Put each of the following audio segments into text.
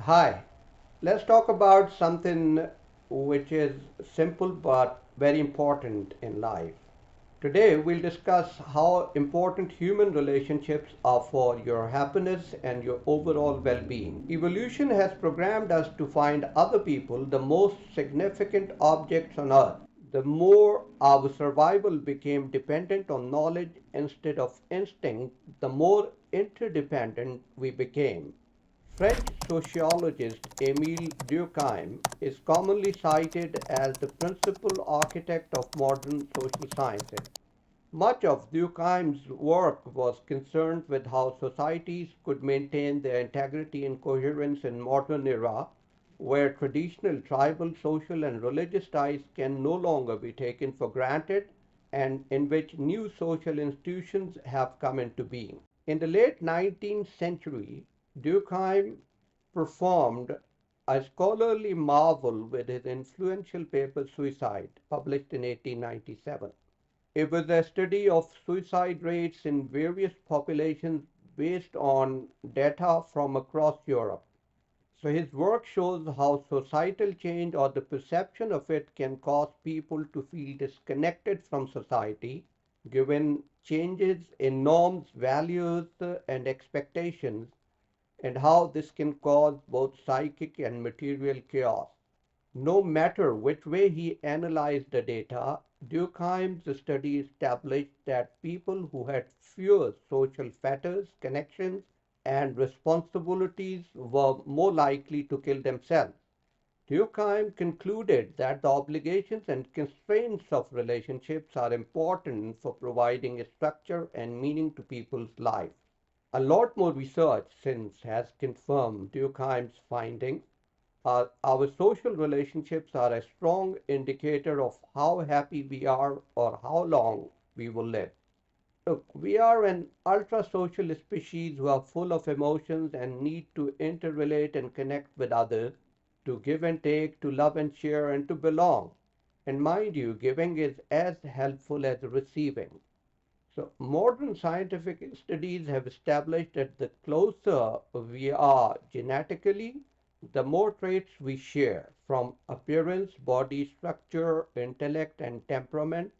Hi, let's talk about something which is simple but very important in life. Today, we'll discuss how important human relationships are for your happiness and your overall well being. Evolution has programmed us to find other people the most significant objects on earth. The more our survival became dependent on knowledge instead of instinct, the more interdependent we became. French sociologist Émile Durkheim is commonly cited as the principal architect of modern social sciences. Much of Durkheim's work was concerned with how societies could maintain their integrity and coherence in modern era, where traditional tribal, social, and religious ties can no longer be taken for granted, and in which new social institutions have come into being. In the late 19th century, Durkheim performed a scholarly marvel with his influential paper Suicide, published in 1897. It was a study of suicide rates in various populations based on data from across Europe. So his work shows how societal change or the perception of it can cause people to feel disconnected from society, given changes in norms, values, and expectations, and how this can cause both psychic and material chaos. No matter which way he analyzed the data, Durkheim's study established that people who had fewer social fetters, connections, and responsibilities were more likely to kill themselves. Durkheim concluded that the obligations and constraints of relationships are important for providing a structure and meaning to people's lives. A lot more research since has confirmed Durkheim's findings. Our social relationships are a strong indicator of how happy we are or how long we will live. Look, we are an ultra social species who are full of emotions and need to interrelate and connect with others, to give and take, to love and share, and to belong. And mind you, giving is as helpful as receiving. So, modern scientific studies have established that the closer we are genetically, the more traits we share, from appearance, body structure, intellect, and temperament,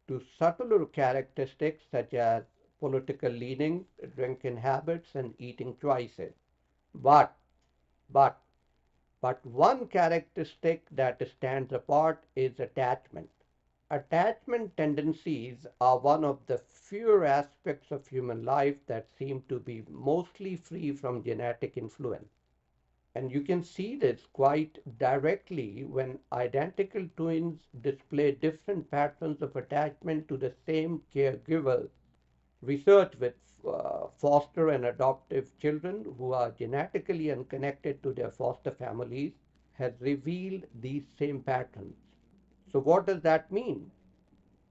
to subtler characteristics such as political leanings, drinking habits, and eating choices. But, but, but one characteristic that stands apart is attachment. Attachment tendencies are one of the few aspects of human life that seem to be mostly free from genetic influence. And you can see this quite directly when identical twins display different patterns of attachment to the same caregiver. Research with foster and adoptive children who are genetically unconnected to their foster families has revealed these same patterns. So, what does that mean?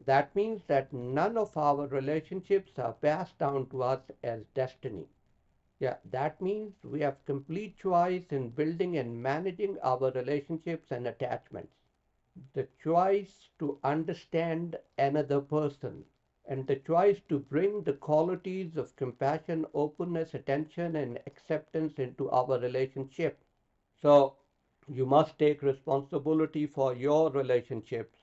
That means that none of our relationships are passed down to us as destiny. Yeah, that means we have complete choice in building and managing our relationships and attachments. The choice to understand another person and the choice to bring the qualities of compassion, openness, attention, and acceptance into our relationship. So you must take responsibility for your relationships.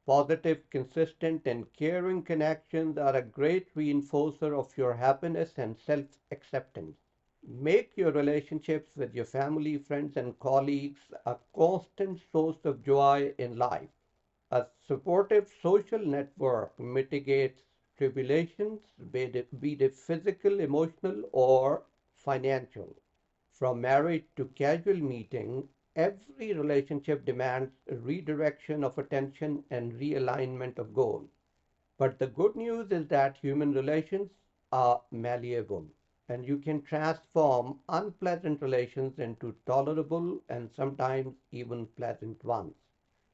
Positive, consistent, and caring connections are a great reinforcer of your happiness and self acceptance. Make your relationships with your family, friends, and colleagues a constant source of joy in life. A supportive social network mitigates tribulations, be it physical, emotional, or financial. From marriage to casual meeting, every relationship demands redirection of attention and realignment of goals. But the good news is that human relations are malleable and you can transform unpleasant relations into tolerable and sometimes even pleasant ones.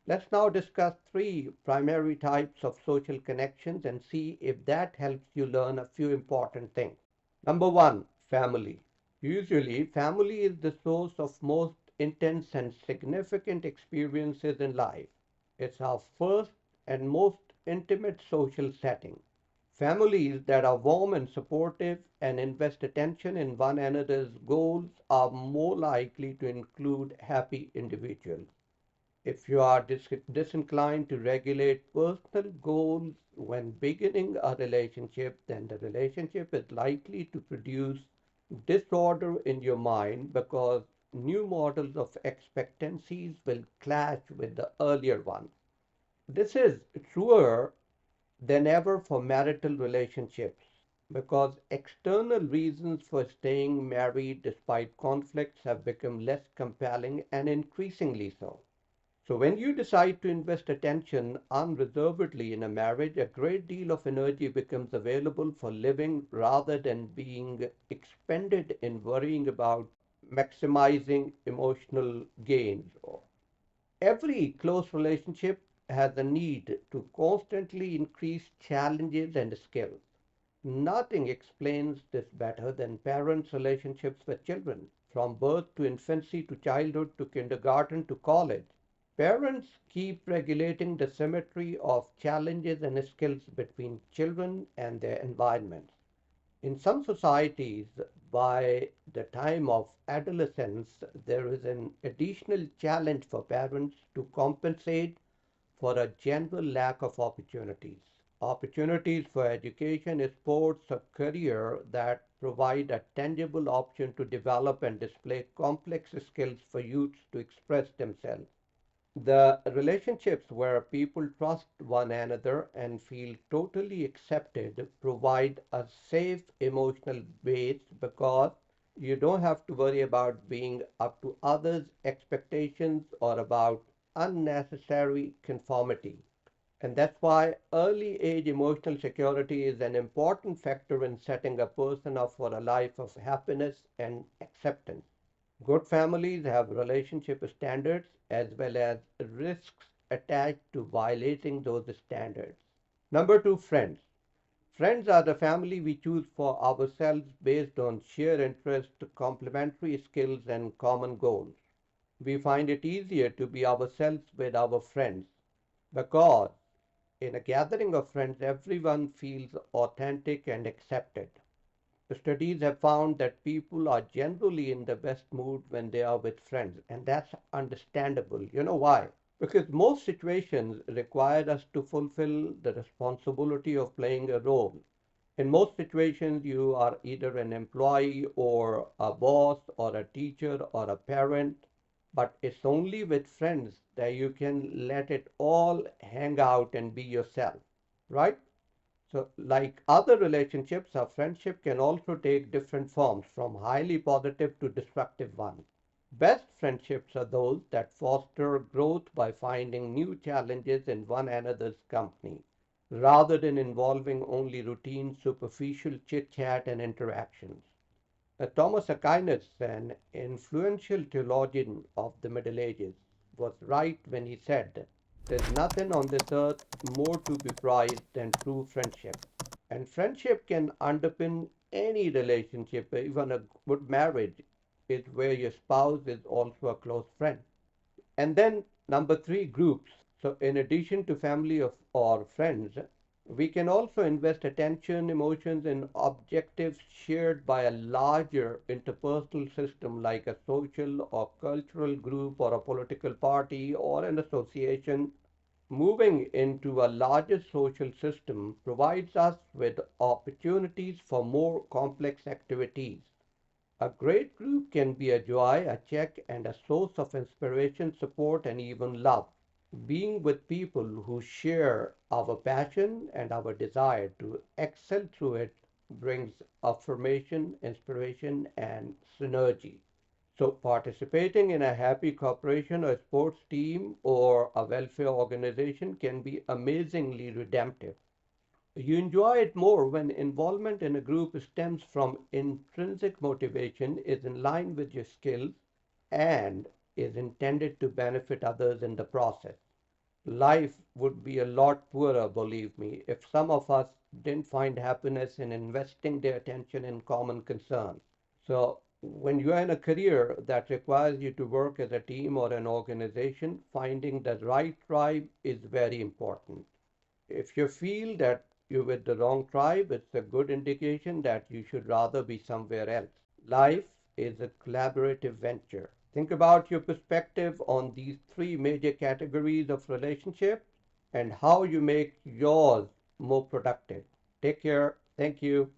Let's now discuss three primary types of social connections and see if that helps you learn a few important things. Number one, family. Usually, family is the source of most intense and significant experiences in life. It's our first and most intimate social setting. Families that are warm and supportive and invest attention in one another's goals are more likely to include happy individuals. If you are disinclined to regulate personal goals when beginning a relationship, then the relationship is likely to produce disorder in your mind because new models of expectancies will clash with the earlier ones. This is truer than ever for marital relationships because external reasons for staying married despite conflicts have become less compelling and increasingly so. So, when you decide to invest attention unreservedly in a marriage, a great deal of energy becomes available for living rather than being expended in worrying about maximizing emotional gains. Every close relationship has a need to constantly increase challenges and skills. Nothing explains this better than parents' relationships with children, from birth to infancy to childhood to kindergarten to college. Parents keep regulating the symmetry of challenges and skills between children and their environments. In some societies, by the time of adolescence, there is an additional challenge for parents to compensate for a general lack of opportunities. Opportunities for education, sports, or career that provide a tangible option to develop and display complex skills for youths to express themselves. The relationships where people trust one another and feel totally accepted provide a safe emotional base because you don't have to worry about being up to others' expectations or about unnecessary conformity. And that's why early age emotional security is an important factor in setting a person up for a life of happiness and acceptance. Good families have relationship standards as well as risks attached to violating those standards. Number two, friends. Friends are the family we choose for ourselves based on shared interest, complementary skills, and common goals. We find it easier to be ourselves with our friends because in a gathering of friends, everyone feels authentic and accepted. Studies have found that people are generally in the best mood when they are with friends, and that's understandable. You know why? Because most situations require us to fulfill the responsibility of playing a role. In most situations, you are either an employee or a boss or a teacher or a parent, but it's only with friends that you can let it all hang out and be yourself, right? So, like other relationships, our friendship can also take different forms, from highly positive to destructive ones. Best friendships are those that foster growth by finding new challenges in one another's company, rather than involving only routine, superficial chit chat and interactions. Thomas Aquinas, an influential theologian of the Middle Ages, was right when he said, "There's nothing on this earth more to be prized than true friendship." And friendship can underpin any relationship, even a good marriage is where your spouse is also a close friend. And then number three, groups. So in addition to family of or friends, we can also invest attention, emotions, and objectives shared by a larger interpersonal system like a social or cultural group or a political party or an association. Moving into a larger social system provides us with opportunities for more complex activities. A great group can be a joy, a check, and a source of inspiration, support, and even love. Being with people who share our passion and our desire to excel through it brings affirmation, inspiration, and synergy. So, participating in a happy corporation or sports team or a welfare organization can be amazingly redemptive. You enjoy it more when involvement in a group stems from intrinsic motivation, is in line with your skills, and is intended to benefit others in the process. Life would be a lot poorer, believe me, if some of us didn't find happiness in investing their attention in common concerns. So, when you are in a career that requires you to work as a team or an organization, finding the right tribe is very important. If you feel that you're with the wrong tribe, it's a good indication that you should rather be somewhere else. Life is a collaborative venture. Think about your perspective on these three major categories of relationships and how you make yours more productive. Take care. Thank you.